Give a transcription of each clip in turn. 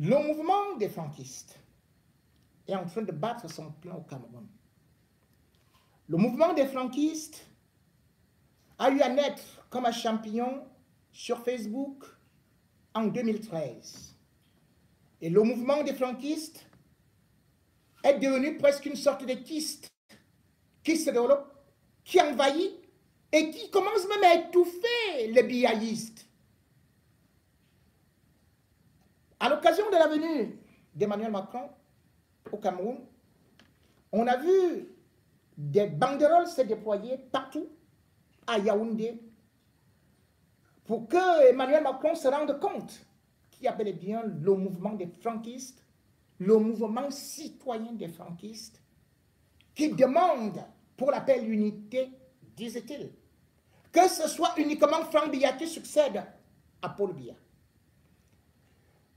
Le mouvement des franquistes est en train de battre son plein au Cameroun. Le mouvement des franquistes a eu à naître comme un champignon sur Facebook en 2013. Et le mouvement des franquistes est devenu presque une sorte de kyste qui se développe, qui envahit et qui commence même à étouffer les biaïstes. À l'occasion de la venue d'Emmanuel Macron au Cameroun, on a vu des banderoles se déployer partout à Yaoundé pour que Emmanuel Macron se rende compte qu'il y a bel et bien le mouvement des franquistes, le mouvement citoyen des franquistes, qui demande pour la paix et l'unité, disait-il, que ce soit uniquement Franck Biya qui succède à Paul Biya.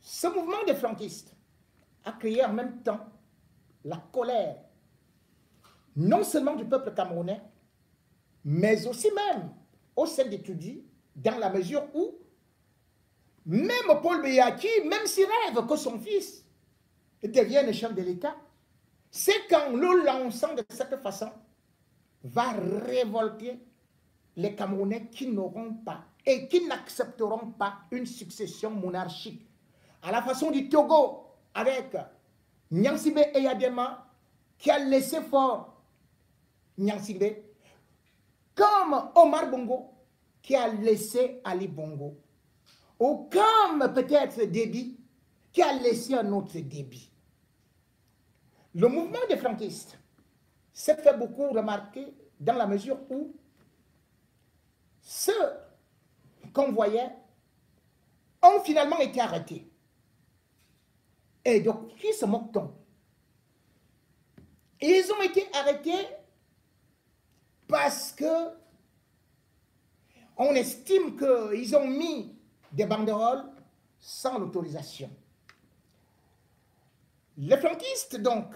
Ce mouvement des franquistes a créé en même temps la colère, non seulement du peuple camerounais, mais aussi même au sein des Tudis, dans la mesure où même Paul Biya, qui, même s'il rêve que son fils devienne chef de l'État, c'est qu'en le lançant de cette façon, va révolter les Camerounais qui n'auront pas et qui n'accepteront pas une succession monarchique. À la façon du Togo, avec Nyansibé Eyadema, qui a laissé fort Nyansibé, comme Omar Bongo, qui a laissé Ali Bongo, ou comme peut-être Déby, qui a laissé un autre Déby. Le mouvement des franquistes s'est fait beaucoup remarquer dans la mesure où ceux qu'on voyait ont finalement été arrêtés. Et donc, qui se moque-t-on? Ils ont été arrêtés parce que on estime qu'ils ont mis des banderoles sans l'autorisation. Les franquistes, donc,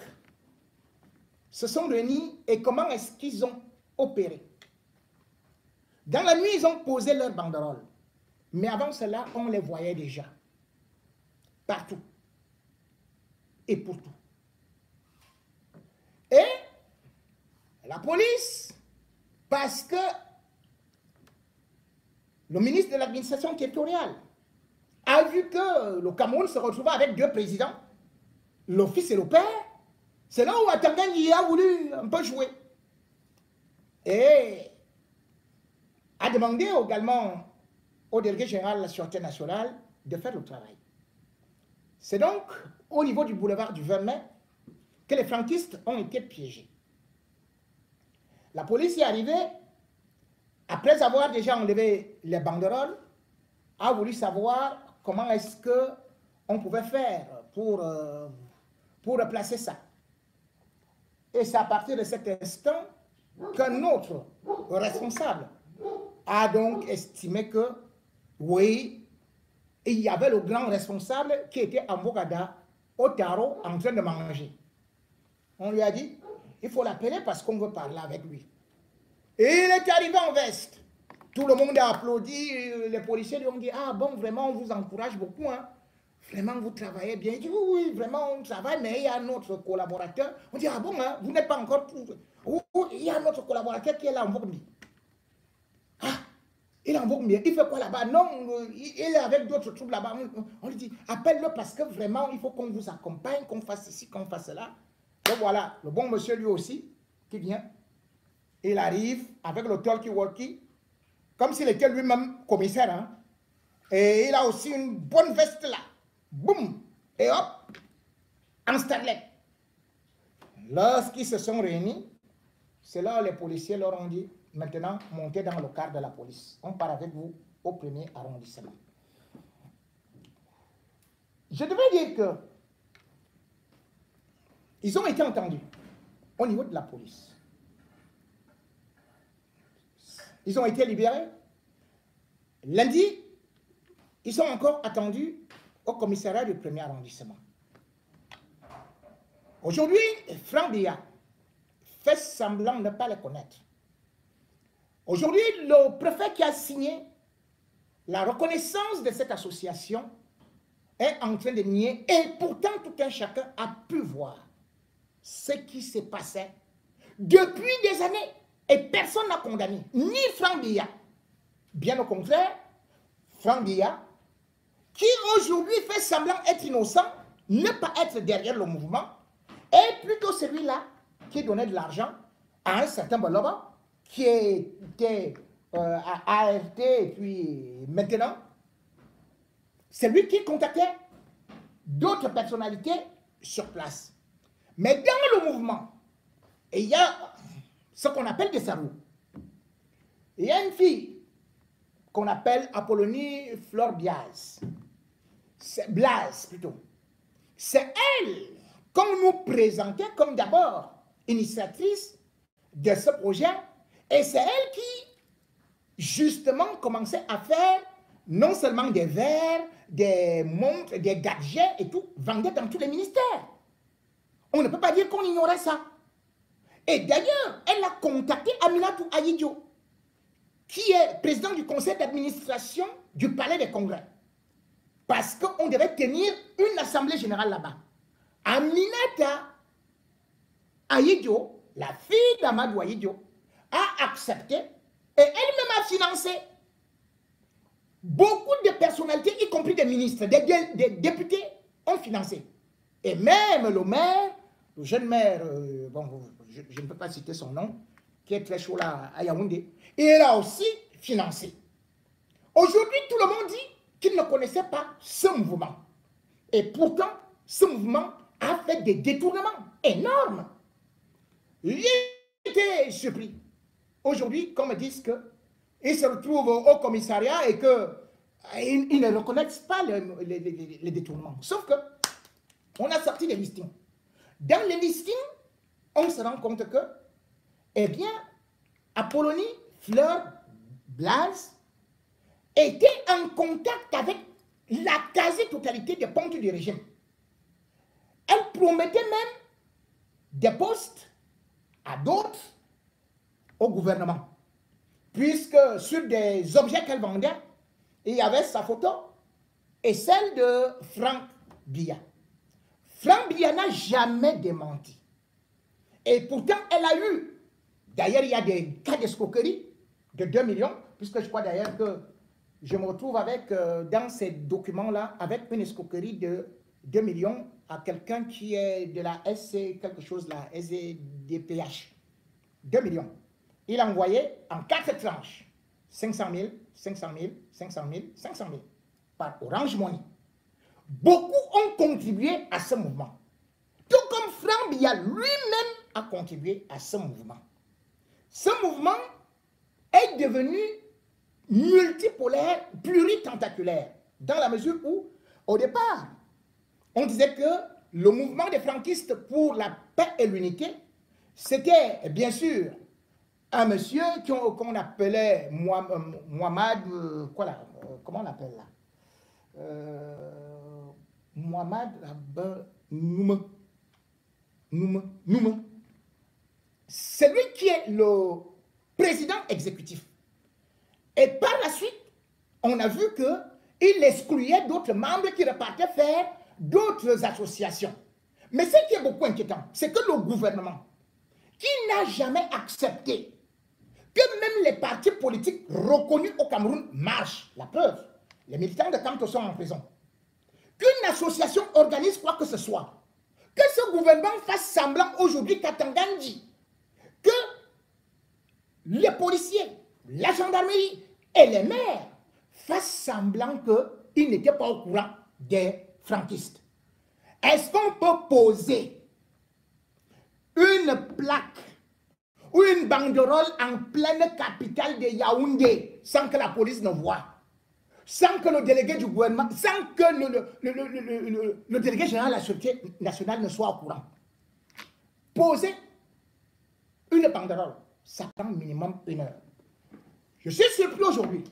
se sont réunis et comment est-ce qu'ils ont opéré? Dans la nuit, ils ont posé leurs banderoles. Mais avant cela, on les voyait déjà. Partout. Et pour tout. Et la police, parce que le ministre de l'administration territoriale a vu que le Cameroun se retrouvait avec deux présidents, le fils et le père, c'est là où Atangani a voulu un peu jouer. Et a demandé également au délégué général de la Sûreté nationale de faire le travail. C'est donc au niveau du boulevard du 20 mai que les franquistes ont été piégés. La police est arrivée, après avoir déjà enlevé les banderoles, a voulu savoir comment est-ce qu'on pouvait faire pour replacer ça. Et c'est à partir de cet instant qu'un autre responsable a donc estimé que, oui, il y avait le grand responsable qui était en Bogada, au tarot, en train de manger. On lui a dit, il faut l'appeler parce qu'on veut parler avec lui. Et il est arrivé en veste. Tout le monde a applaudi, les policiers lui ont dit, ah bon, vraiment, on vous encourage beaucoup, hein. Vraiment, vous travaillez bien. Il dit, oui, oui, vraiment, on travaille, mais il y a un autre collaborateur. On dit, ah bon, hein, vous n'êtes pas encore tout. Il y a un autre collaborateur qui est là en Bogmi. Ah, il est en Bogmi. Il fait quoi là-bas? Non, il est avec d'autres troupes là-bas. On lui dit, appelle-le parce que vraiment, il faut qu'on vous accompagne, qu'on fasse ici, qu'on fasse là. Donc voilà, le bon monsieur lui aussi, qui vient. Il arrive avec le talkie-walkie, comme s'il était lui-même commissaire. Hein? Et il a aussi une bonne veste là. Boum! Et hop! En starlet. Lorsqu'ils se sont réunis, c'est là où les policiers leur ont dit, maintenant, montez dans le car de la police. On part avec vous au premier arrondissement. Je devrais dire que ils ont été entendus au niveau de la police. Ils ont été libérés. Lundi, ils sont encore attendus au commissariat du premier arrondissement. Aujourd'hui, Franck Biya fait semblant de ne pas les connaître. Aujourd'hui, le préfet qui a signé la reconnaissance de cette association est en train de nier, et pourtant tout un chacun a pu voir ce qui se passait depuis des années, et personne n'a condamné, ni Franck Biya. Bien au contraire, Franck Biya, qui aujourd'hui fait semblant être innocent, ne pas être derrière le mouvement, est plutôt celui-là qui donnait de l'argent à un certain Boloba, qui était à ART, et puis maintenant, c'est lui qui contactait d'autres personnalités sur place. Mais dans le mouvement, il y a ce qu'on appelle des cerveaux. Il y a une fille qu'on appelle Apollonie Fleur Blaise. Blaise plutôt. C'est elle qu'on nous présentait comme d'abord initiatrice de ce projet, et c'est elle qui justement commençait à faire non seulement des verres, des montres, des gadgets et tout, vendait dans tous les ministères. On ne peut pas dire qu'on ignorait ça. Et d'ailleurs, elle a contacté Aminatou Ayidjo, qui est président du conseil d'administration du Palais des Congrès, parce qu'on devait tenir une assemblée générale là-bas. Aminata Ayidjo, la fille d'Amadou Ayidjo, a accepté et elle-même a financé. Beaucoup de personnalités, y compris des ministres, des députés, ont financé. Et même le maire, le jeune maire, bon, je ne peux pas citer son nom, qui est très chaud là à Yaoundé, il a aussi financé. Aujourd'hui, tout le monde dit qu'il ne connaissait pas ce mouvement. Et pourtant, ce mouvement a fait des détournements énormes. J'ai été surpris. Aujourd'hui, qu'on me dise qu'ils se retrouvent au commissariat et qu'ils ne reconnaissent pas les détournements. Sauf que on a sorti les listings. Dans les listings, on se rend compte que, eh bien, Apollonie Fleur Blaise était en contact avec la quasi-totalité des pontes du régime. Elle promettait même des postes à d'autres au gouvernement. Puisque sur des objets qu'elle vendait, il y avait sa photo et celle de Franck Biya. Franck Biya n'a jamais démenti. Et pourtant, elle a eu, d'ailleurs, il y a des cas d'escroquerie de 2 millions, puisque je crois d'ailleurs que je me retrouve avec, dans ces documents-là, avec une escroquerie de 2 millions à quelqu'un qui est de la SC, quelque chose, la SDPH. 2 millions. Il a envoyé en 4 tranches, 500 000, 500 000, 500 000, 500 000, par Orange Money. Beaucoup ont contribué à ce mouvement. Tout comme Franck Biya lui-même a contribué à ce mouvement. Ce mouvement est devenu multipolaire, pluritentaculaire, dans la mesure où, au départ, on disait que le mouvement des franquistes pour la paix et l'unité, c'était bien sûr un monsieur qu'on appelait Mohamed, comment on l'appelle là, Mohamed Nouma. C'est lui qui est le président exécutif. Et par la suite, on a vu qu'il excluait d'autres membres qui repartaient faire d'autres associations. Mais ce qui est beaucoup inquiétant, c'est que le gouvernement, qui n'a jamais accepté que même les partis politiques reconnus au Cameroun marchent, la preuve, les militants de Kamto sont en prison, qu'une association organise quoi que ce soit, que ce gouvernement fasse semblant aujourd'hui qu'à Tangandji, que les policiers, la gendarmerie et les maires fassent semblant qu'ils n'étaient pas au courant des franquistes. Est-ce qu'on peut poser une plaque ou une banderole en pleine capitale de Yaoundé sans que la police ne voie, sans que le délégué du gouvernement, sans que le délégué général de la Sûreté nationale ne soit au courant? Poser une banderole, ça prend minimum 1 heure. Je suis surpris aujourd'hui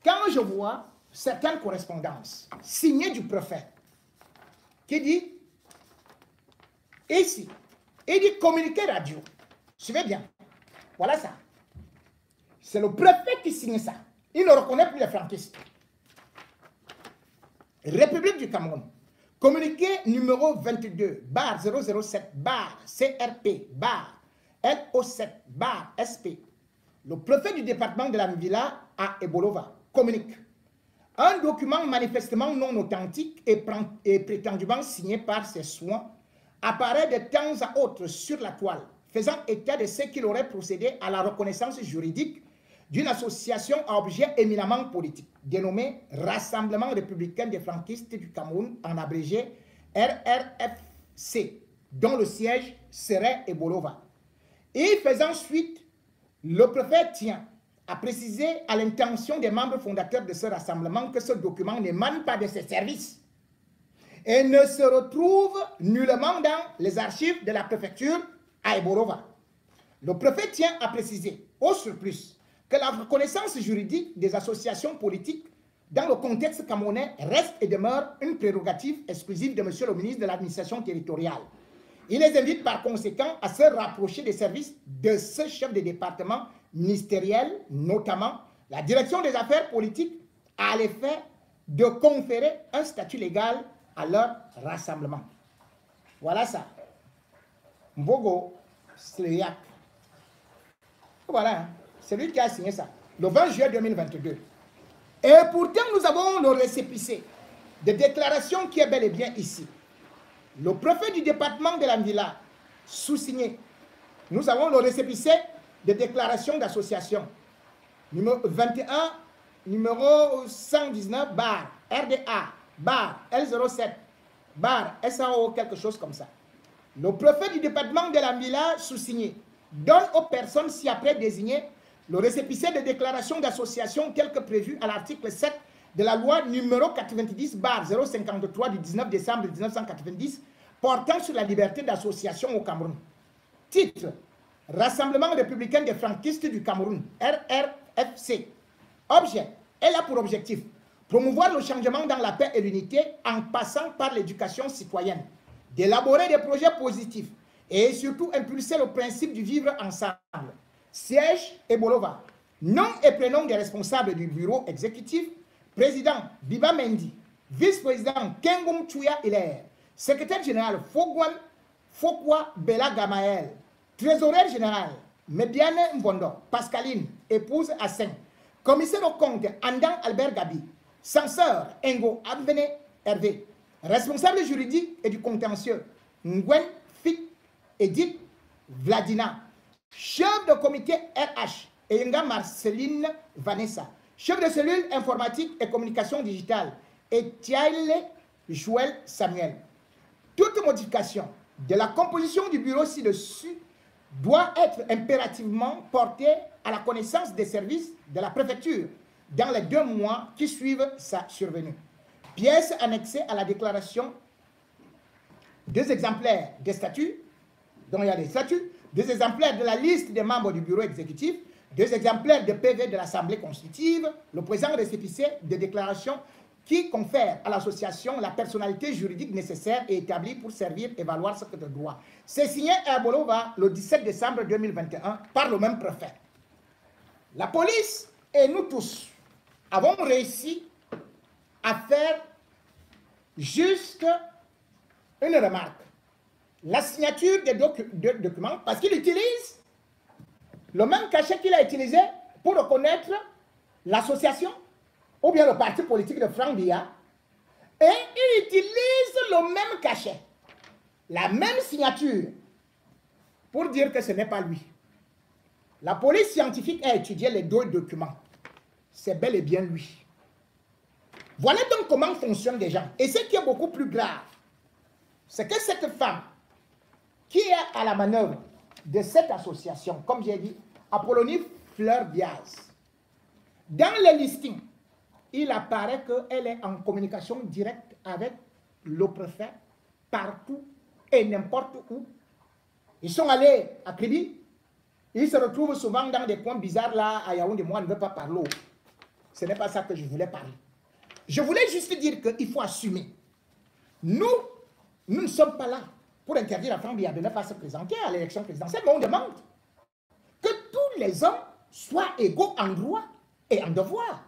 quand je vois certaines correspondances signées du préfet qui dit, ici, il dit communiqué radio. Suivez bien. Voilà ça. C'est le préfet qui signe ça. Il ne reconnaît plus les franquistes. République du Cameroun. Communiqué numéro 22/007/CRP/LO7/SP. Le préfet du département de la Mvila à Ebolova communique. Un document manifestement non authentique et prétendument signé par ses soins apparaît de temps à autre sur la toile, faisant état de ce qu'il aurait procédé à la reconnaissance juridique d'une association à objet éminemment politique, dénommée Rassemblement républicain des franquistes du Cameroun, en abrégé RRFC, dont le siège serait Ebolova. Et faisant suite, le préfet tient à préciser à l'intention des membres fondateurs de ce rassemblement que ce document n'émane pas de ses services et ne se retrouve nullement dans les archives de la préfecture à Ebolova. Le préfet tient à préciser, au surplus, que la reconnaissance juridique des associations politiques dans le contexte camerounais reste et demeure une prérogative exclusive de M. le ministre de l'administration territoriale. Il les invite par conséquent à se rapprocher des services de ce chef de département ministériel, notamment la direction des affaires politiques, à l'effet de conférer un statut légal à leur rassemblement. Voilà ça. Mbogo Sleyak. Voilà, c'est lui qui a signé ça, le 20 juillet 2022. Et pourtant, nous avons le récépissé de déclaration qui est bel et bien ici. Le préfet du département de la Mvila, sous-signé. Nous avons le récépissé de déclaration d'association. Numéro 21, numéro 119, bar, RDA, bar, L07, bar, SAO, quelque chose comme ça. Le préfet du département de la Mvila, sous-signé, donne aux personnes ci-après désignées le récépissé de déclaration d'association tel que prévu à l'article 7 de la loi numéro 90/053 du 19 décembre 1990 portant sur la liberté d'association au Cameroun. Titre: Rassemblement républicain des franquistes du Cameroun, RRFC. Objet: elle a pour objectif promouvoir le changement dans la paix et l'unité en passant par l'éducation citoyenne, d'élaborer des projets positifs et surtout impulser le principe du vivre ensemble. Siège: Ebolova. Nom et prénom des responsables du bureau exécutif: président Biba Mendy, vice-président Kengum Chouya Hilaire, secrétaire général Fokwa Bella Gamaël, trésorier général Mediane Mbondo, Pascaline, épouse Assen, commissaire au compte Andan Albert Gabi, censeur Engo Abvene Hervé, responsable juridique et du contentieux Ngwen Fik Edith Vladina, chef de comité RH Eyenga Marceline Vanessa, chef de cellule informatique et communication digitale Etiaile Joël Samuel. Toute modification de la composition du bureau ci-dessus doit être impérativement portée à la connaissance des services de la préfecture dans les 2 mois qui suivent sa survenue. Pièce annexée à la déclaration: 2 exemplaires des statuts, dont il y a des statuts, 2 exemplaires de la liste des membres du bureau exécutif, 2 exemplaires de PV de l'Assemblée constitutive, le présent récépissé de déclaration qui confère à l'association la personnalité juridique nécessaire et établie pour servir et valoir ce que de droit. C'est signé à Ebolova le 17 décembre 2021 par le même préfet. La police et nous tous avons réussi à faire juste une remarque. La signature des documents, parce qu'il utilise le même cachet qu'il a utilisé pour reconnaître l'association ou bien le parti politique de Franck Biya, et il utilise le même cachet, la même signature, pour dire que ce n'est pas lui. La police scientifique a étudié les 2 documents. C'est bel et bien lui. Voilà donc comment fonctionnent les gens. Et ce qui est beaucoup plus grave, c'est que cette femme qui est à la manœuvre de cette association, comme j'ai dit, Apollonie Fleur Diaz, dans le listing, il apparaît qu'elle est en communication directe avec le préfet partout et n'importe où. Ils sont allés à Kribi, ils se retrouvent souvent dans des coins bizarres là, à Yaoundé. Moi, je ne veux pas parler. Ce n'est pas ça que je voulais parler. Je voulais juste dire qu'il faut assumer. Nous ne sommes pas là pour interdire à Franck Biya de ne pas se présenter à l'élection présidentielle, mais on demande que tous les hommes soient égaux en droit et en devoir.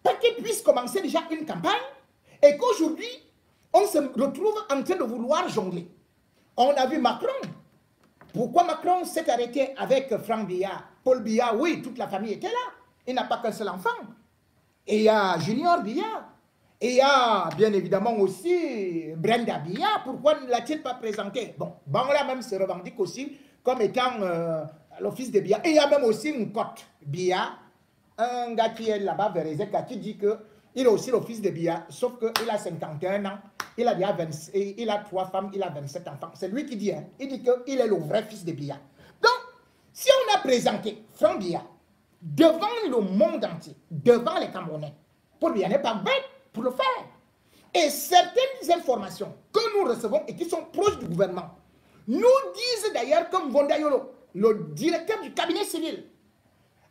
Pour qu'ils puissent commencer déjà une campagne Et qu'aujourd'hui, on se retrouve en train de vouloir jongler. On a vu Macron. Pourquoi Macron s'est arrêté avec Franck Biya, Paul Biya? Oui, toute la famille était là. Il n'a pas qu'un seul enfant. Et il y a Junior Biya. Et il y a bien évidemment aussi Brenda Biya. Pourquoi ne l'a-t-il pas présenté? Bon, Bangla même se revendique aussi comme étant l'office de Biya. Et il y a même aussi une cote Biya, un gars qui est là-bas, Verezeka, qui dit qu'il a aussi l'office de Biya, sauf qu'il a 51 ans, il a, déjà 20, il a 3 femmes, il a 27 enfants. C'est lui qui dit, hein, il dit qu'il est le vrai fils de Biya. Donc, si on a présenté Franck Biya devant le monde entier, devant les Camerounais, Paul Biya n'est pas bête pour le faire. Et certaines informations que nous recevons et qui sont proches du gouvernement nous disent d'ailleurs comme Vondayolo, le directeur du cabinet civil,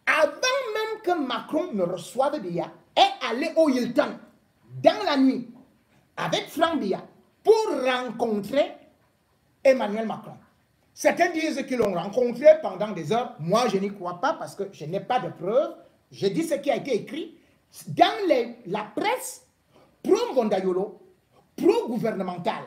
avant même que Macron ne reçoive Biya, est allé au Hilton dans la nuit avec Franck Biya pour rencontrer Emmanuel Macron. Certains disent qu'ils l'ont rencontré pendant des heures. Moi, je n'y crois pas parce que je n'ai pas de preuves. Je dis ce qui a été écrit dans la presse pro-Vondayolo, pro-gouvernementale.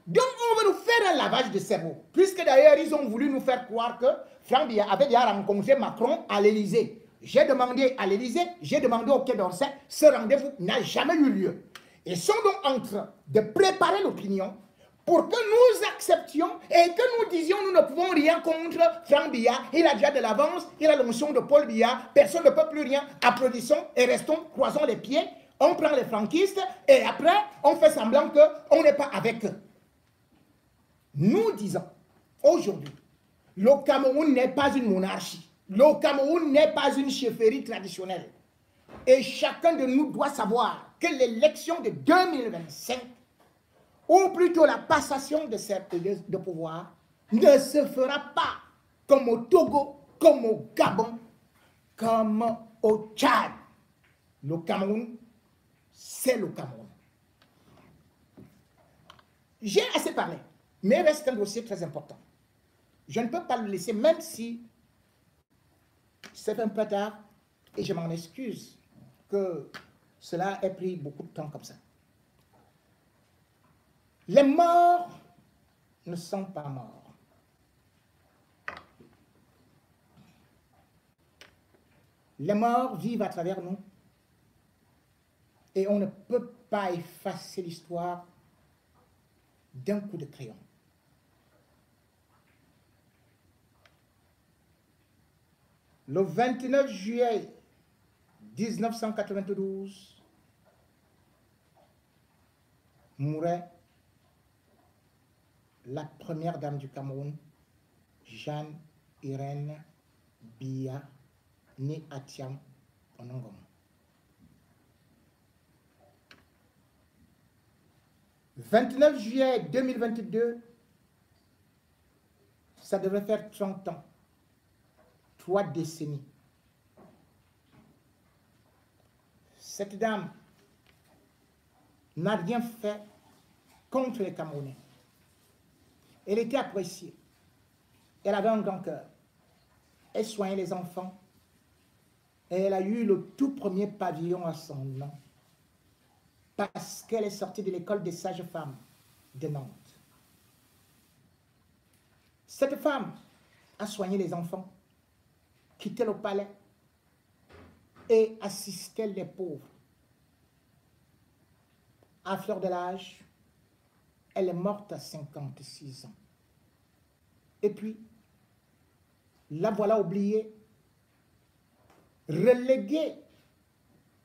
Donc, on veut nous faire un lavage de cerveau. Puisque d'ailleurs, ils ont voulu nous faire croire que Franck Biya avait déjà rencontré Macron à l'Élysée. J'ai demandé à l'Élysée, j'ai demandé au Quai d'Orsay, ce rendez-vous n'a jamais eu lieu. Ils sont donc en train de préparer l'opinion pour que nous acceptions et que nous disions nous ne pouvons rien contre Franck Biya. Il a déjà de l'avance, il a l'onction de Paul Biya, personne ne peut plus rien. Applaudissons et restons, croisons les pieds. On prend les franquistes et après, on fait semblant qu'on n'est pas avec eux. Nous disons, aujourd'hui, le Cameroun n'est pas une monarchie. Le Cameroun n'est pas une chefferie traditionnelle. Et chacun de nous doit savoir que l'élection de 2025, ou plutôt la passation de pouvoir, ne se fera pas comme au Togo, comme au Gabon, comme au Tchad. Le Cameroun, c'est le Cameroun. J'ai assez parlé, mais il reste un dossier très important. Je ne peux pas le laisser, même si c'est un peu tard, et je m'en excuse que cela ait pris beaucoup de temps comme ça. Les morts ne sont pas morts. Les morts vivent à travers nous et on ne peut pas effacer l'histoire d'un coup de crayon. Le 29 juillet 1992, mourait la première dame du Cameroun, Jeanne Irène Biya, née à Thiam, en Ngom. Le 29 juillet 2022, ça devrait faire 30 ans, 3 décennies. Cette dame n'a rien fait contre les Camerounais. Elle était appréciée. Elle avait un grand cœur. Elle soignait les enfants. Et elle a eu le tout premier pavillon à son nom. Parce qu'elle est sortie de l'école des sages-femmes de Nantes. Cette femme a soigné les enfants, quittait le palais et assistait les pauvres. À fleur de l'âge, elle est morte à 56 ans. Et puis, la voilà oubliée, reléguée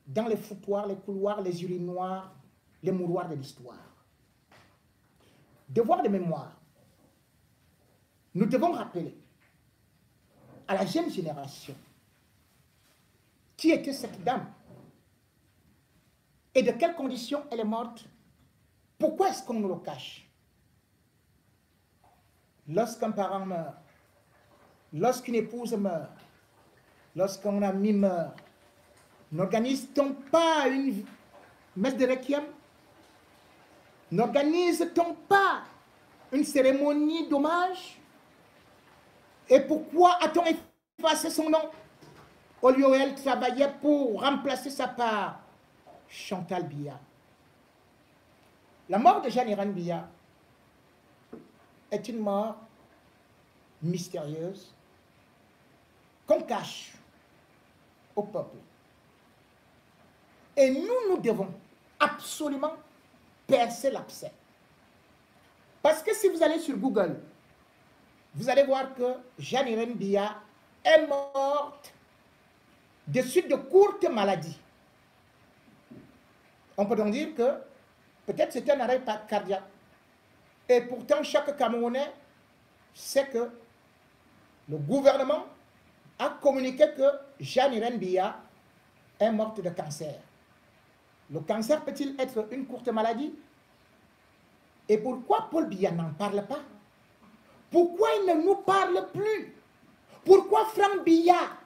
dans les foutoirs, les couloirs, les urinoirs, les mouroirs de l'histoire. Devoir de mémoire. Nous devons rappeler à la jeune génération qui était cette dame et de quelles conditions elle est morte. Pourquoi est-ce qu'on nous le cache? Lorsqu'un parent meurt, lorsqu'une épouse meurt, lorsqu'un ami meurt, n'organise-t-on pas une messe de requiem? N'organise-t-on pas une cérémonie d'hommage? Et pourquoi a-t-on effacé son nom? Au lieu où elle travaillait pour remplacer sa part, Chantal Biya. La mort de Jeanne-Irène Biya est une mort mystérieuse qu'on cache au peuple. Et nous devons absolument percer l'abcès. Parce que si vous allez sur Google, vous allez voir que Jeanne-Irène Biya est morte de suite de courtes maladies. On peut donc dire que peut-être c'est un arrêt cardiaque. Et pourtant, chaque Camerounais sait que le gouvernement a communiqué que Jeanne-Irène Biya est morte de cancer. Le cancer peut-il être une courte maladie? Et pourquoi Paul Biya n'en parle pas? Pourquoi il ne nous parle plus? Pourquoi Franck Biya,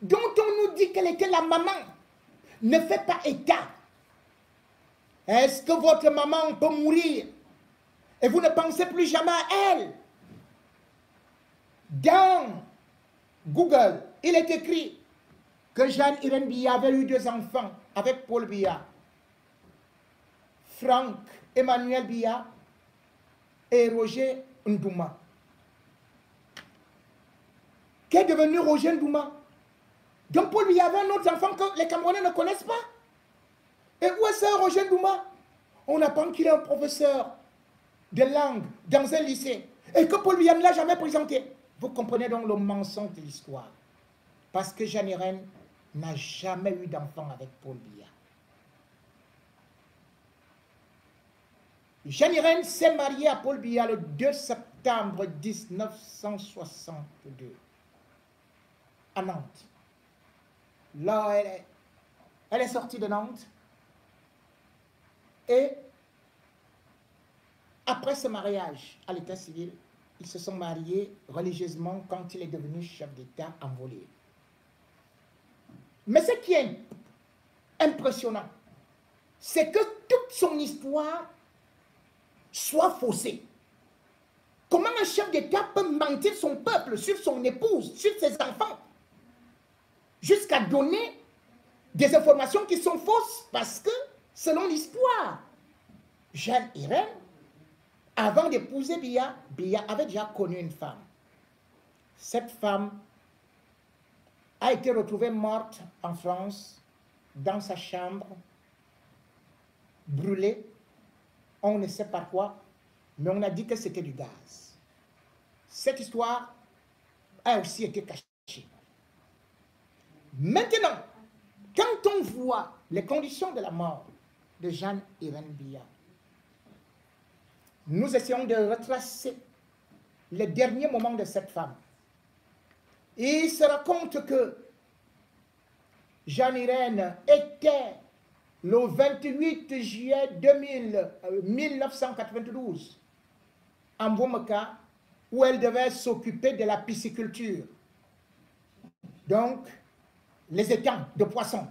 dont on nous dit qu'elle était la maman, ne fait pas état? Est-ce que votre maman peut mourir et vous ne pensez plus jamais à elle? Dans Google, il est écrit que Jeanne-Irène Biya avait eu 2 enfants avec Paul Biya. Franck Emmanuel Biya et Roger Ndouma. Qu'est devenu Roger Ndouma? Donc Paul Biya avait un autre enfant que les Camerounais ne connaissent pas. Et où est ce Roger Ndouma? On apprend qu'il est un professeur de langue dans un lycée et que Paul Biya ne l'a jamais présenté. Vous comprenez donc le mensonge de l'histoire. Parce que Jeanne-Irène n'a jamais eu d'enfant avec Paul Biya. Jeanne-Irène s'est mariée à Paul Biya le 2 septembre 1962 à Nantes. Là, elle est sortie de Nantes et après ce mariage à l'état civil, ils se sont mariés religieusement quand il est devenu chef d'État envolé. Mais ce qui est impressionnant, c'est que toute son histoire soit faussée. Comment un chef d'État peut mentir son peuple, sur son épouse, sur ses enfants, jusqu'à donner des informations qui sont fausses? Parce que, selon l'histoire, Jeanne-Irène, avant d'épouser Biya, Biya avait déjà connu une femme. Cette femme a été retrouvée morte en France, dans sa chambre, brûlée. On ne sait pas quoi, mais on a dit que c'était du gaz. Cette histoire a aussi été cachée. Maintenant, quand on voit les conditions de la mort de Jeanne-Irène Biya, nous essayons de retracer les derniers moments de cette femme. Et il se raconte que Jeanne-Irène était le 28 juillet 1992 en Bouamaka, où elle devait s'occuper de la pisciculture. Donc, les étangs de poissons.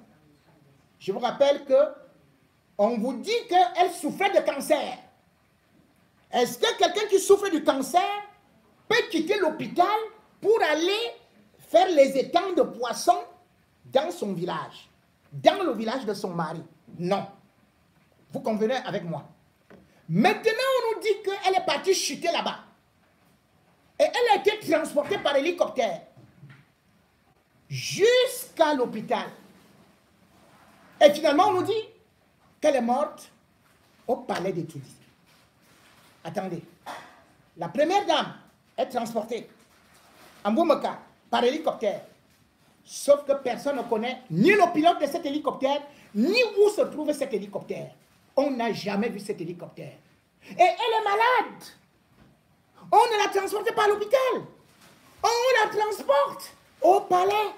Je vous rappelle que on vous dit qu'elle souffrait de cancer. Est-ce que quelqu'un qui souffre du cancer peut quitter l'hôpital pour aller faire les étangs de poissons dans son village, dans le village de son mari? Non. Vous convenez avec moi. Maintenant, on nous dit qu'elle est partie chuter là-bas. Et elle a été transportée par hélicoptère jusqu'à l'hôpital. Et finalement, on nous dit qu'elle est morte au palais des Tudis. Attendez. La première dame est transportée en Bouamaka par hélicoptère. Sauf que personne ne connaît ni le pilote de cet hélicoptère, ni où se trouve cet hélicoptère. On n'a jamais vu cet hélicoptère. Et elle est malade. On ne la transporte pas à l'hôpital. On la transporte au palais.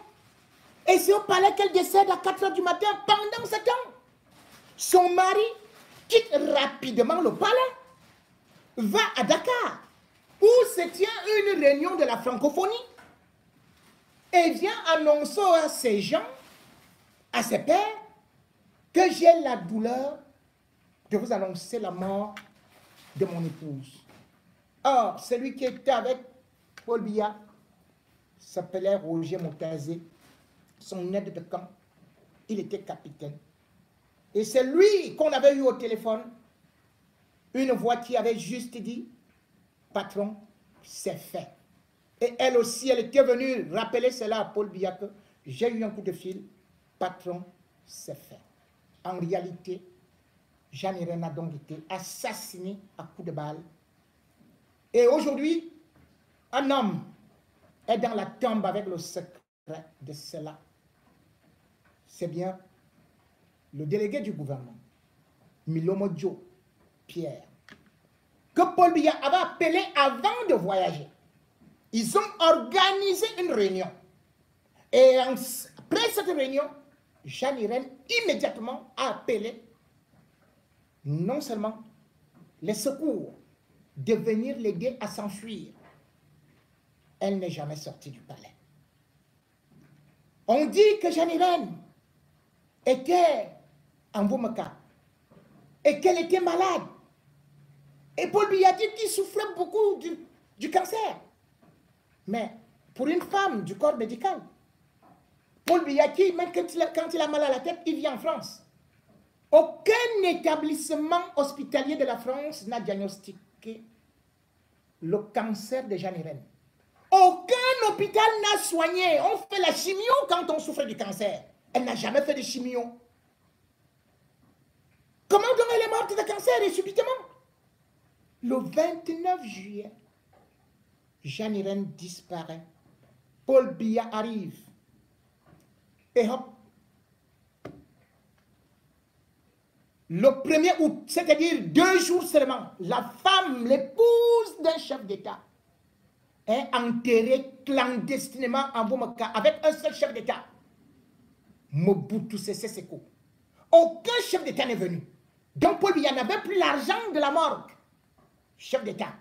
Et c'est au palais qu'elle décède à 4 h du matin pendant ce temps. Son mari quitte rapidement le palais, va à Dakar, où se tient une réunion de la francophonie, et vient annoncer à ces gens, à ses pères, que j'ai la douleur de vous annoncer la mort de mon épouse. Or, celui qui était avec Paul Biya s'appelait Roger Moutazé, son aide de camp. Il était capitaine. Et c'est lui qu'on avait eu au téléphone une voix qui avait juste dit, patron, c'est fait. Et elle aussi, elle était venue rappeler cela à Paul Biya que j'ai eu un coup de fil, patron, c'est fait. En réalité, Jean Irène a donc été assassiné à coups de balle. Et aujourd'hui, un homme est dans la tombe avec le secret de cela. C'est bien le délégué du gouvernement, Milomodjo Pierre, que Paul Biya avait appelé avant de voyager. Ils ont organisé une réunion. Et après cette réunion, Jean Irène immédiatement a appelé non seulement les secours de venir l'aider à s'enfuir. Elle n'est jamais sortie du palais. On dit que Jean Irène était en Boumaka et qu'elle était malade. Et Paul Biya dit qu'il souffrait beaucoup du cancer. Mais pour une femme du corps médical, Paul Biya, même quand il a mal à la tête, il vient en France. Aucun établissement hospitalier de la France n'a diagnostiqué le cancer de Jean Irène. Aucun hôpital n'a soigné. On fait la chimio quand on souffre du cancer. Elle n'a jamais fait de chimio. Comment donc elle est morte de cancer et subitement? Le 29 juillet, Jean Irène disparaît. Paul Biya arrive. Et hop, le 1er août, c'est-à-dire 2 jours seulement, la femme, l'épouse d'un chef d'État, est enterrée clandestinement en Boumaka avec un seul chef d'État, Mobutu Sese Seko. Aucun chef d'État n'est venu. Donc Paul Biya n'avait plus l'argent de la morgue. Chef d'État.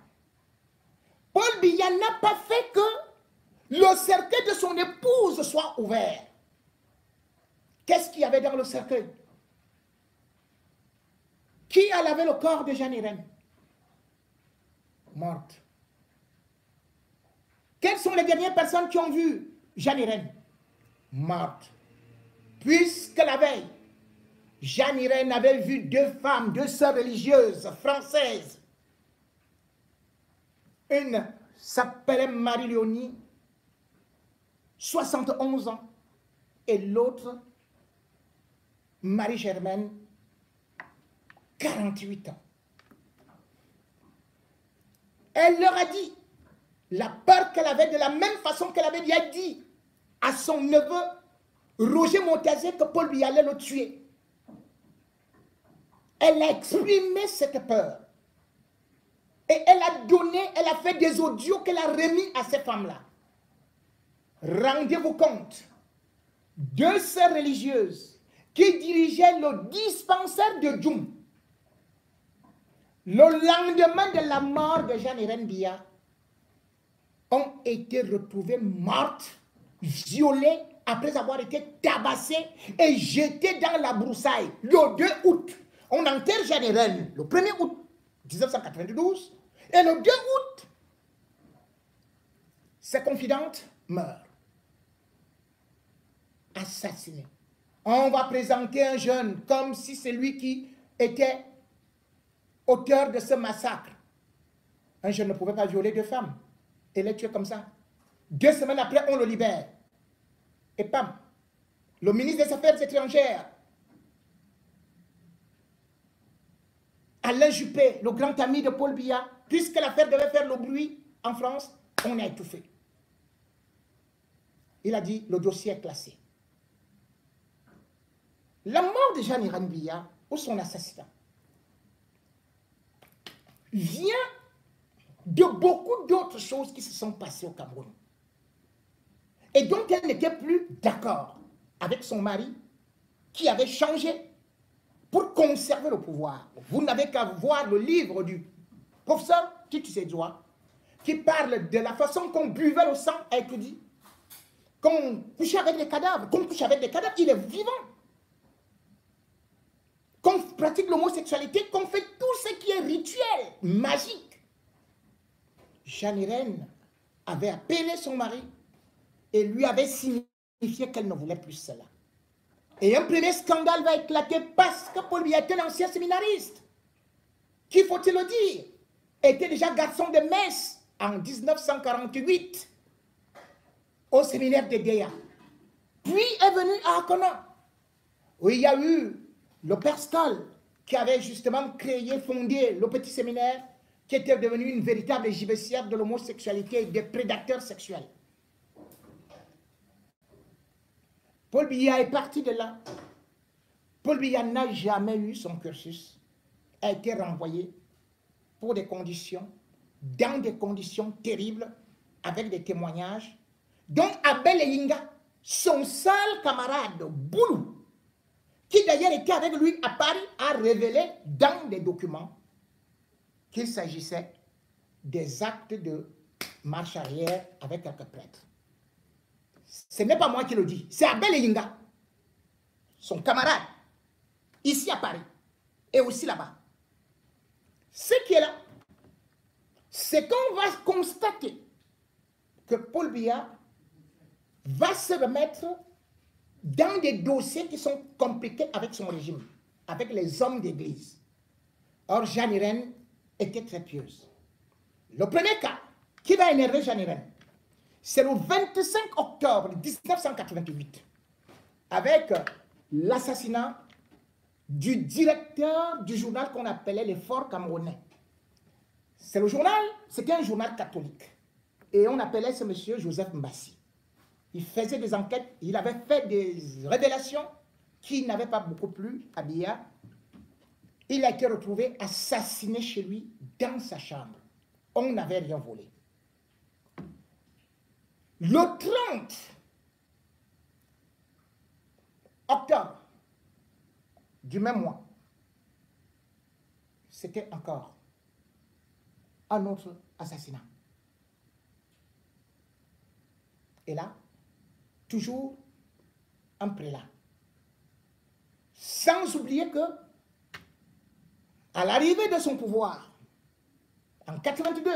Paul Biya n'a pas fait que le cercueil de son épouse soit ouvert. Qu'est-ce qu'il y avait dans le cercueil? Qui a lavé le corps de Jean Irène? Morte. Quelles sont les dernières personnes qui ont vu Jean Irène? Morte. Puisque la veille, Jean Irène avait vu 2 femmes, 2 sœurs religieuses françaises. Une s'appelait Marie-Léonie, 71 ans, et l'autre, Marie-Germaine, 48 ans. Elle leur a dit la peur qu'elle avait, de la même façon qu'elle avait déjà dit à son neveu Roger Montazé que Paul Biya allait le tuer. Elle a exprimé cette peur. Et elle a fait des audios qu'elle a remis à ces femmes-là. Rendez-vous compte, 2 sœurs religieuses qui dirigeaient le dispensaire de Djoum, le lendemain de la mort de Jean Irène Biya, ont été retrouvées mortes, violées, après avoir été tabassées et jetées dans la broussaille. Le 2 août, on enterre Jean Irène le 1er août 1992, et le 2 août, sa confidente meurt. Assassinée. On va présenter un jeune comme si c'est lui qui était auteur de ce massacre. Un jeune ne pouvait pas violer 2 femmes et les tuer comme ça. 2 semaines après, on le libère. Et pam, le ministre des Affaires étrangères, Alain Juppé, le grand ami de Paul Biya, puisque l'affaire devait faire le bruit en France, on a étouffé. Il a dit, le dossier est classé. La mort de Jean Irène Biya, ou son assassinat, vient de beaucoup d'autres choses qui se sont passées au Cameroun. Et donc elle n'était plus d'accord avec son mari qui avait changé pour conserver le pouvoir. Vous n'avez qu'à voir le livre du professeur Titus Edouard qui parle de la façon qu'on buvait le sang à Ekoudi, qu'on couchait avec les cadavres, il est vivant, qu'on pratique l'homosexualité, qu'on fait tout ce qui est rituel, magique. Jean Irène avait appelé son mari et lui avait signifié qu'elle ne voulait plus cela. Et un premier scandale va éclater parce que Paul Biya était l'ancien séminariste qui, faut-il le dire, était déjà garçon de messe en 1948 au séminaire de Déa. Puis est venu à Akona, où il y a eu le père Stoll, qui avait justement créé, fondé le petit séminaire, qui était devenu une véritable gibecière de l'homosexualité et des prédateurs sexuels. Paul Biya est parti de là. Paul Biya n'a jamais eu son cursus, a été renvoyé pour des conditions, dans des conditions terribles, avec des témoignages, dont Abel Eyinga, son seul camarade, Boulou, qui d'ailleurs était avec lui à Paris, a révélé dans des documents qu'il s'agissait des actes de marche arrière avec quelques prêtres. Ce n'est pas moi qui le dis, c'est Abel Eyinga, son camarade, ici à Paris, et aussi là-bas. Ce qui est là, c'est qu'on va constater que Paul Biya va se remettre dans des dossiers qui sont compliqués avec son régime, avec les hommes d'église. Or, Jeanne Irène était très pieuse. Le premier cas qui va énerver Jeanne Irène, c'est le 25 octobre 1988, avec l'assassinat du directeur du journal qu'on appelait l'Effort Camerounais. C'est le journal, c'était un journal catholique. Et on appelait ce monsieur Joseph Mbassi. Il faisait des enquêtes, il avait fait des révélations qui n'avaient pas beaucoup plu à Biya. Il a été retrouvé assassiné chez lui dans sa chambre. On n'avait rien volé. Le 30 octobre du même mois, c'était encore un autre assassinat. Et là, toujours un prélat. Sans oublier que, à l'arrivée de son pouvoir, en 82,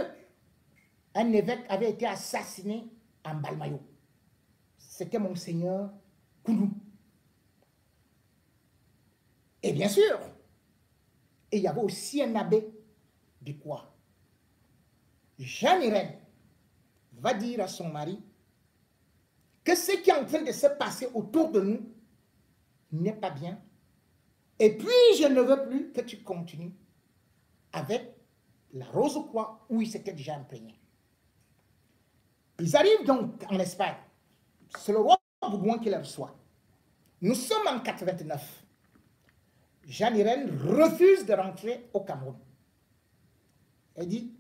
un évêque avait été assassiné en Balmayo. C'était Monseigneur Koulou. Et bien sûr, il y avait aussi un abbé du quoi. Jeanne Irène va dire à son mari que ce qui est en train de se passer autour de nous n'est pas bien. Et puis, je ne veux plus que tu continues avec la Rose Croix où il s'était déjà imprégné. Ils arrivent donc en Espagne. C'est le roi Boudouin qui les reçoit. Nous sommes en 89. Jeanne Irène refuse de rentrer au Cameroun. Elle dit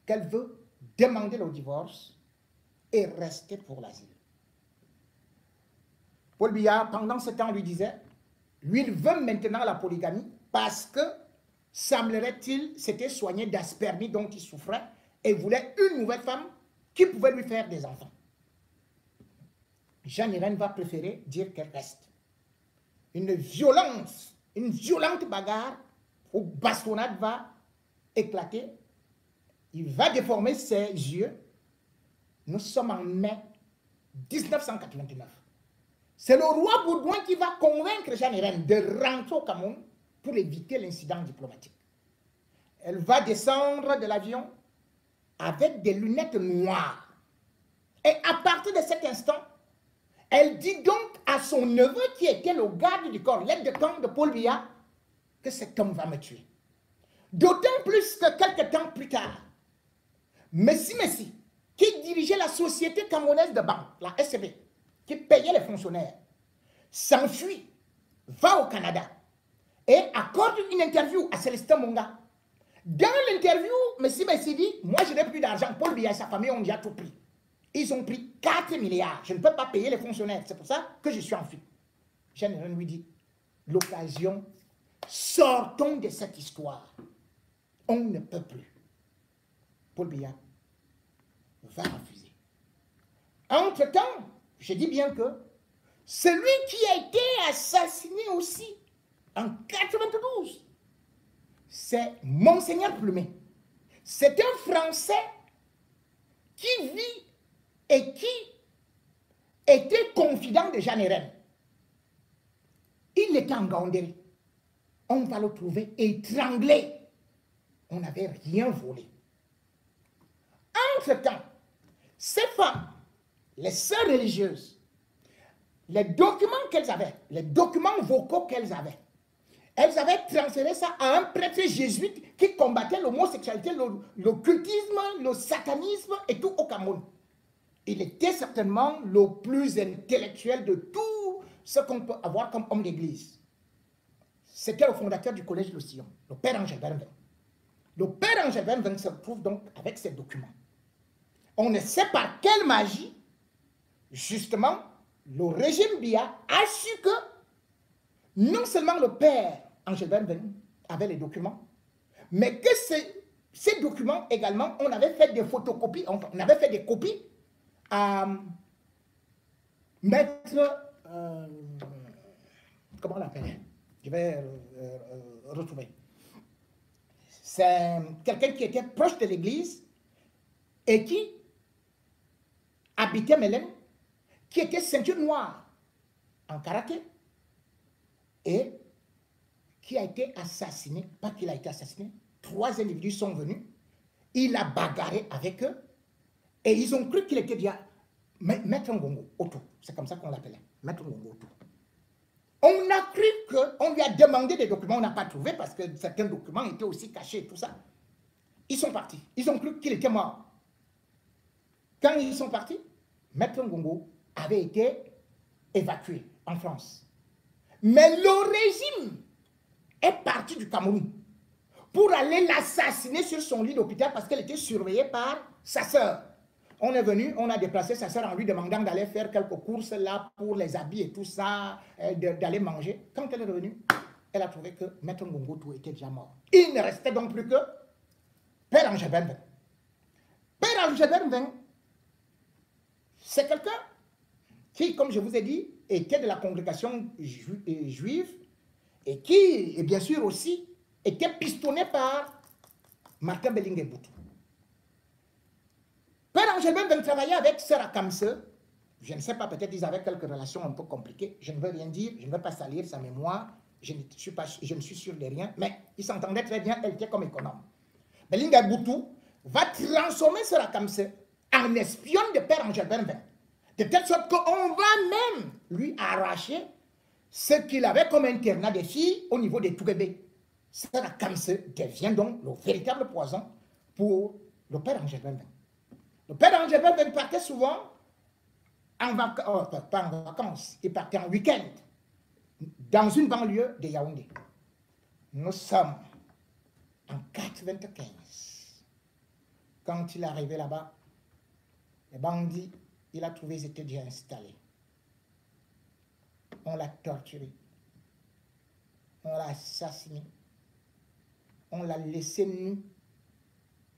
qu'elle veut demander le divorce et rester pour l'asile. Paul Biya, pendant ce temps, lui disait, lui, il veut maintenant la polygamie parce que, semblerait-il, s'était soigné d'aspermie dont il souffrait et voulait une nouvelle femme qui pouvait lui faire des enfants. Jeanne Irène va préférer dire qu'elle reste. Une violente bagarre où bastonnade va éclater. Il va déformer ses yeux. Nous sommes en mai 1989. C'est le roi Boudouin qui va convaincre Jeanne Irène de rentrer au Cameroun pour éviter l'incident diplomatique. Elle va descendre de l'avion avec des lunettes noires. Et à partir de cet instant, elle dit donc à son neveu qui était le garde du corps, l'aide de camp de Paul Biya, que cet homme va me tuer. D'autant plus que quelques temps plus tard, Messi, qui dirigeait la société camerounaise de banque, la SCB, qui payait les fonctionnaires, s'enfuit, va au Canada et accorde une interview à Célestin Monga. Dans l'interview, Messi dit, moi je n'ai plus d'argent, Paul Biya et sa famille ont déjà tout pris. Ils ont pris 4 milliards, je ne peux pas payer les fonctionnaires, c'est pour ça que je suis enfui. Jeanne Irène lui dit, l'occasion, sortons de cette histoire. On ne peut plus. Paul Biya va refuser. Entre-temps, je dis bien que celui qui a été assassiné aussi en 92, c'est Monseigneur Plumet. C'est un Français qui vit et qui était confident de Jeanne Irène. Il était en Gandéry. On va le trouver étranglé on n'avait rien volé. Entre-temps, ces femmes, les sœurs religieuses, les documents qu'elles avaient, les documents vocaux qu'elles avaient, elles avaient transféré ça à un prêtre jésuite qui combattait l'homosexualité, l'occultisme, le satanisme et tout au Cameroun. Il était certainement le plus intellectuel de tout ce qu'on peut avoir comme homme d'église. C'était le fondateur du collège de Sion, le père Angèle Bernvin. Le père Angèle Bernvin se retrouve donc avec ces documents. On ne sait par quelle magie, justement, le régime Biya a su que non seulement le père Angèle Bernvin avait les documents, mais que ces documents également, on avait fait des photocopies, on avait fait des copies à maître, comment on l'appelle? Je vais retrouver. C'est quelqu'un qui était proche de l'église et qui habitait Mélène, qui était ceinture noire en karaté et qui a été assassiné, pas qu'il a été assassiné, 3 individus sont venus, il a bagarré avec eux et ils ont cru qu'il était déjà Maître Ngongo Otu, c'est comme ça qu'on l'appelait, Maître Ngongo Otu. On a cru qu'on lui a demandé des documents, on n'a pas trouvé parce que certains documents étaient aussi cachés et tout ça. Ils sont partis, ils ont cru qu'il était mort. Quand ils sont partis, Maître Ngongo avait été évacué en France. Mais le régime est parti du Cameroun pour aller l'assassiner sur son lit d'hôpital parce qu'elle était surveillée par sa sœur. On est venu, on a déplacé sa sœur en lui demandant d'aller faire quelques courses là pour les habits et tout ça, d'aller manger. Quand elle est revenue, elle a trouvé que Maître Ngongo était déjà mort. Il ne restait donc plus que Père Angèle Bernvin. Père Angèle Bernvin, c'est quelqu'un qui, comme je vous ai dit, était de la congrégation juive et qui, et bien sûr aussi, était pistonné par Martin Bellingue Boutou. Père Angèle Bernvin travaillait avec Sœur Akamse. Je ne sais pas, peut-être ils avaient quelques relations un peu compliquées. Je ne veux rien dire, je ne veux pas salir sa mémoire. Je ne suis sûr de rien, mais ils s'entendaient très bien, elle était comme économe. Bellingue Boutou va transformer Sœur Akamse en espionne de Père Angèle Bernvin. De telle sorte qu'on va même lui arracher ce qu'il avait comme internat des filles au niveau des Tourébé. Sœur Akamse devient donc le véritable poison pour le Père Angèle Bernvin. Le Père Angèle Bernvin partait souvent en vacances, pas en vacances, il partait en week-end dans une banlieue de Yaoundé. Nous sommes en 1995. Quand il est arrivé là-bas, les bandits, il a trouvé qu'ils étaient déjà installés. On l'a torturé. On l'a assassiné. On l'a laissé nu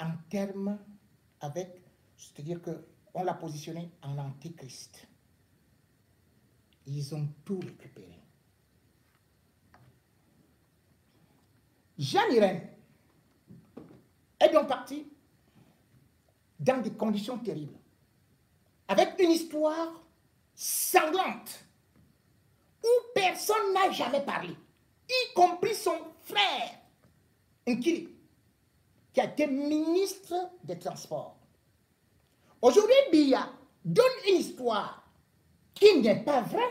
en termes avec, c'est-à-dire qu'on l'a positionné en antéchrist. Ils ont tout récupéré. Jeanne Irène est donc partie dans des conditions terribles, avec une histoire sanglante, où personne n'a jamais parlé, y compris son frère, Nkiri, qui a été ministre des Transports. Aujourd'hui, Biya donne une histoire qui n'est pas vraie,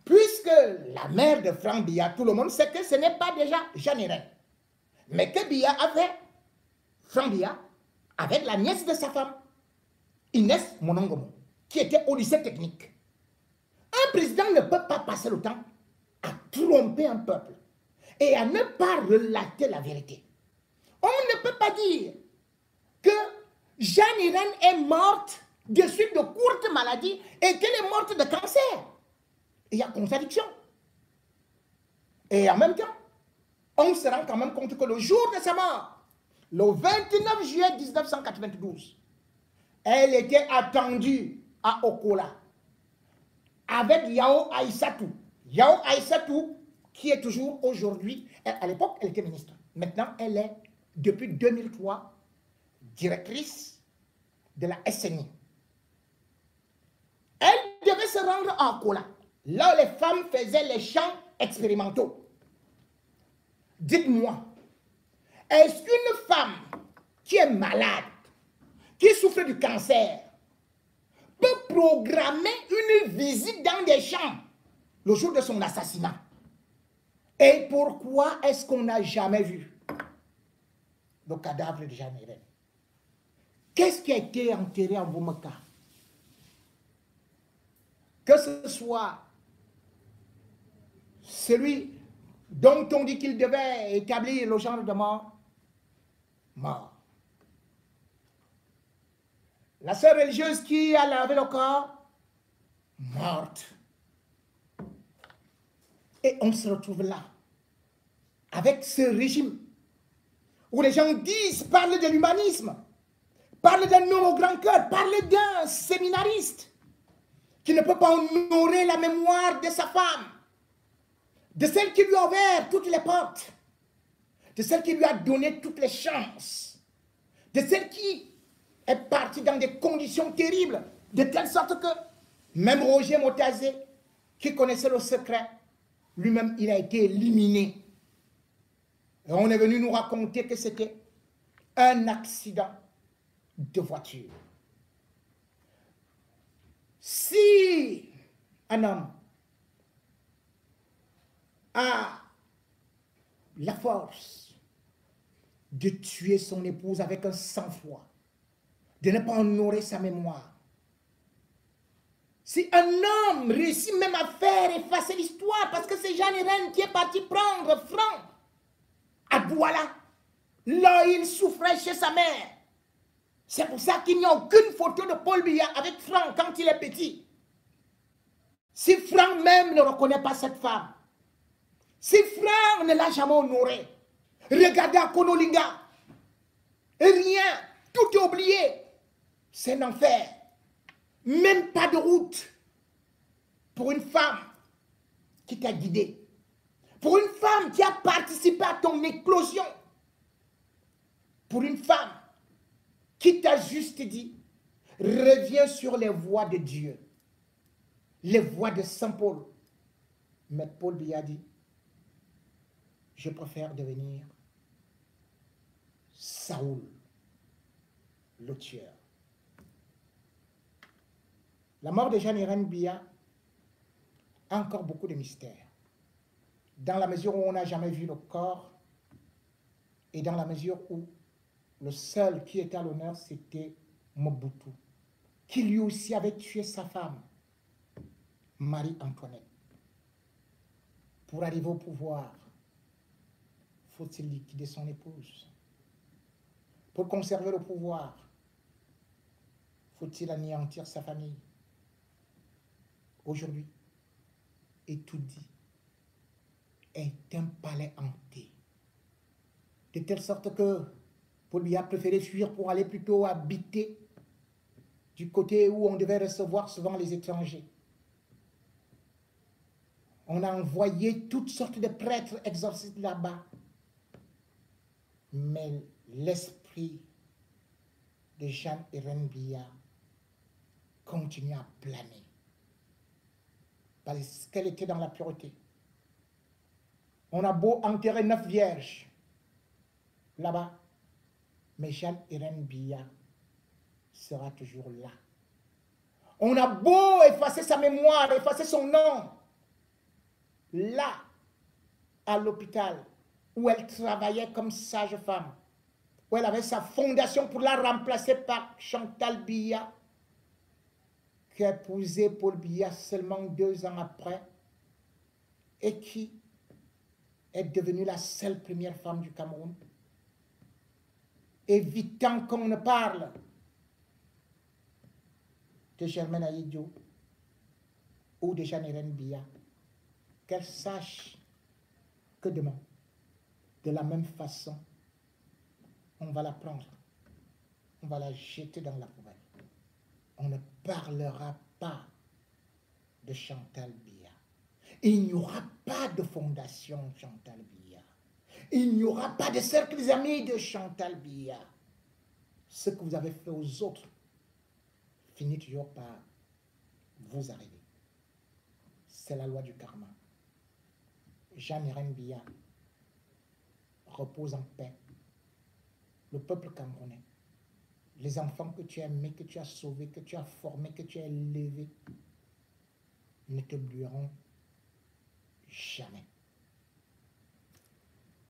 puisque la mère de Franck Biya, tout le monde sait que ce n'est pas déjà Jeanne Irène, mais que Biya avait, Franck Biya, avec la nièce de sa femme, Inès Monongomo, qui était au lycée technique. Un président ne peut pas passer le temps à tromper un peuple et à ne pas relater la vérité. On ne peut pas dire que Jeanne Irène est morte de suite de courtes maladies et qu'elle est morte de cancer. Il y a contradiction. Et en même temps, on se rend quand même compte que le jour de sa mort, le 29 juillet 1992, elle était attendue à Okola avec Yao Aïssatou. Yao Aïssatou, qui est toujours aujourd'hui, à l'époque, elle était ministre. Maintenant, elle est, depuis 2003, directrice de la SNI. Elle devait se rendre à Okola, là où les femmes faisaient les chants expérimentaux. Dites-moi, Est-ce qu'une femme qui est malade, qui souffre du cancer, peut programmer une visite dans des champs le jour de son assassinat? Et pourquoi est-ce qu'on n'a jamais vu le cadavre de Jeanne Irène? Qu'est-ce qui a été enterré en Boumaca? Que ce soit celui dont on dit qu'il devait établir le genre de mort, mort. La sœur religieuse qui a lavé le corps, morte. Et on se retrouve là, avec ce régime, où les gens disent, parlent de l'humanisme, parlent d'un homme au grand cœur, parlent d'un séminariste, qui ne peut pas honorer la mémoire de sa femme, de celle qui lui a ouvert toutes les portes, de celle qui lui a donné toutes les chances, de celle qui est partie dans des conditions terribles, de telle sorte que même Roger Motazé, qui connaissait le secret, lui-même, il a été éliminé. Et on est venu nous raconter que c'était un accident de voiture. Si un homme a la force de tuer son épouse avec un sang-froid, de ne pas honorer sa mémoire, si un homme réussit même à faire effacer l'histoire, parce que c'est Jeanne Irène qui est parti prendre Franck à Douala, là il souffrait chez sa mère. C'est pour ça qu'il n'y a aucune photo de Paul Biya avec Franck quand il est petit. Si Franck même ne reconnaît pas cette femme, si Franck ne l'a jamais honorée, regardez à Konolinga, rien, tout est oublié, c'est un enfer. Même pas de route pour une femme qui t'a guidé, pour une femme qui a participé à ton éclosion, pour une femme qui t'a juste dit, reviens sur les voies de Dieu, les voies de Saint Paul. Mais Paul Biya dit, je préfère devenir Saoul, le tueur. La mort de Jeanne Irène Biya a encore beaucoup de mystères, dans la mesure où on n'a jamais vu le corps et dans la mesure où le seul qui était à l'honneur, c'était Mobutu, qui lui aussi avait tué sa femme, Marie-Antoinette. Pour arriver au pouvoir, faut-il liquider son épouse? Pour conserver le pouvoir, faut-il anéantir sa famille? Aujourd'hui, Etoudi est un palais hanté, de telle sorte que Paul Biya préférait fuir pour aller plutôt habiter du côté où on devait recevoir souvent les étrangers. On a envoyé toutes sortes de prêtres exorcistes là-bas, mais l'esprit de Jeanne Irène Biya continue à planer, parce qu'elle était dans la pureté. On a beau enterrer 9 vierges là-bas, mais Jeanne Irène Biya sera toujours là. On a beau effacer sa mémoire, effacer son nom, là, à l'hôpital, où elle travaillait comme sage-femme, où elle avait sa fondation pour la remplacer par Chantal Biya, qui a épousé Paul Biya seulement 2 ans après, et qui est devenue la seule première femme du Cameroun, évitant qu'on ne parle de Germaine Aïdjo ou de Jeanne Irène Biya, qu'elle sache que demain, de la même façon, on va la prendre, on va la jeter dans la poubelle. On ne parlera pas de Chantal Biya. Il n'y aura pas de fondation Chantal Biya. Il n'y aura pas de cercles amis de Chantal Biya. Ce que vous avez fait aux autres finit toujours par vous arriver. C'est la loi du karma. Jeanne Irène Biya repose en paix le peuple camerounais, les enfants que tu as aimés, que tu as sauvés, que tu as formés, que tu as élevés, ne t'oublieront jamais.